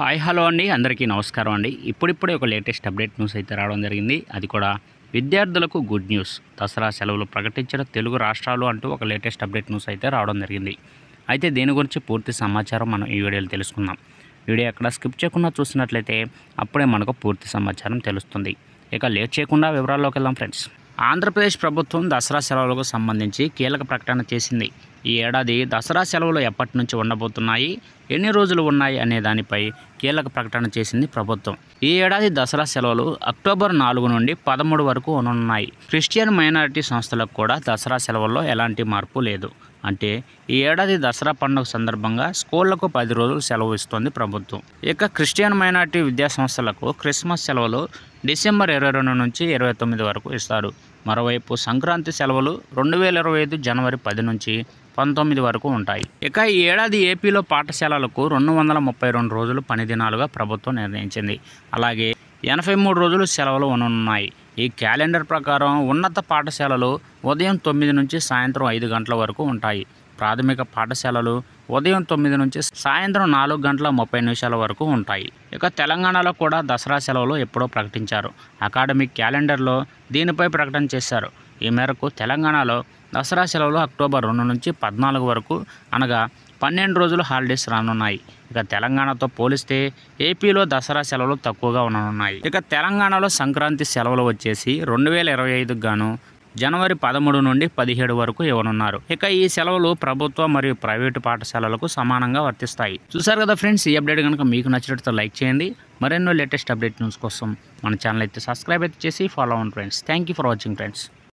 Hi hello అండి, అందరికీ నమస్కారం అండి. ఇప్పుడిప్పుడే ఒక లేటెస్ట్ అప్డేట్ న్యూస్ అయితే రావడం జరిగింది. అది కూడా విద్యార్థులకు గుడ్ న్యూస్. దసరా సెలవులు ప్రకటించిన తెలుగు రాష్ట్రాలు అంటూ ఒక లేటెస్ట్ అప్డేట్ న్యూస్ అయితే రావడం జరిగింది. అయితే దీని గురించి పూర్తి సమాచారం మనం ఈ వీడియోలో తెలుసుకుందాం. వీడియో ఎక్కడ స్కిప్ చేయకుండా చూసినట్లయితే అప్పుడే మనకు పూర్తి సమాచారం తెలుస్తుంది. ఇక లేట్ చేయకుండా వివరాల్లోకి వెళ్దాం ఫ్రెండ్స్. ఆంధ్రప్రదేశ్ ప్రభుత్వం దసరా సెలవులకు సంబంధించి కీలక ప్రకటన చేసింది. ఈ ఏడాది దసరా సెలవులు ఎప్పటి నుంచి ఉండబోతున్నాయి, ఎన్ని రోజులు ఉన్నాయి అనే దానిపై కీలక ప్రకటన చేసింది ప్రభుత్వం. ఈ ఏడాది దసరా సెలవులు అక్టోబర్ 4 నుండి 13 వరకు ఉండనున్నాయి. క్రిస్టియన్ మైనారిటీ సంస్థలకు కూడా దసరా సెలవుల్లో ఎలాంటి మార్పు లేదు. అంటే ఈ ఏడాది దసరా పండుగ సందర్భంగా స్కూళ్లకు 10 రోజులు సెలవు ఇస్తోంది ప్రభుత్వం. ఇక క్రిస్టియన్ మైనారిటీ విద్యా సంస్థలకు క్రిస్మస్ సెలవులు డిసెంబర్ 22 నుంచి 29 వరకు ఇస్తారు. మరోవైపు సంక్రాంతి సెలవులు 2025 జనవరి 10 నుంచి 19 వరకు ఉంటాయి. ఇక ఈ ఏడాది ఏపీలో పాఠశాలలకు 232 రోజులు పని దినాలుగా ప్రభుత్వం నిర్ణయించింది. అలాగే 83 రోజులు సెలవులు ఉండనున్నాయి. ఈ క్యాలెండర్ ప్రకారం ఉన్నత పాఠశాలలు ఉదయం 9 నుంచి సాయంత్రం 5 గంటల వరకు ఉంటాయి. ప్రాథమిక పాఠశాలలు ఉదయం 9 నుంచి సాయంత్రం 4 గంటల 30 నిమిషాల వరకు ఉంటాయి. ఇక తెలంగాణలో కూడా దసరా సెలవులు ఎప్పుడో ప్రకటించారు. అకాడమిక్ క్యాలెండర్లో దీనిపై ప్రకటన చేశారు. ఈ మేరకు తెలంగాణలో దసరా సెలవులు అక్టోబర్ 2 నుంచి 14 వరకు అనగా 12 రోజులు హాలిడేస్ రానున్నాయి. ఇక తెలంగాణతో పోలిస్తే ఏపీలో దసరా సెలవులు తక్కువగా ఉండనున్నాయి. ఇక తెలంగాణలో సంక్రాంతి సెలవులు వచ్చేసి 2025 గాను జనవరి 13 నుండి 17 వరకు ఇవ్వనున్నారు. ఇక ఈ సెలవులు ప్రభుత్వ మరియు ప్రైవేటు పాఠశాలలకు సమానంగా వర్తిస్తాయి. చూసారు కదా ఫ్రెండ్స్, ఈ అప్డేట్ కనుక మీకు నచ్చినట్లయితే లైక్ చేయండి. మరెన్నో లేటెస్ట్ అప్డేట్ న్యూస్ కోసం మన ఛానల్ అయితే సబ్స్క్రైబ్ అయితే చేసి ఫాలో అవ్వండి friends. Thank you for watching friends.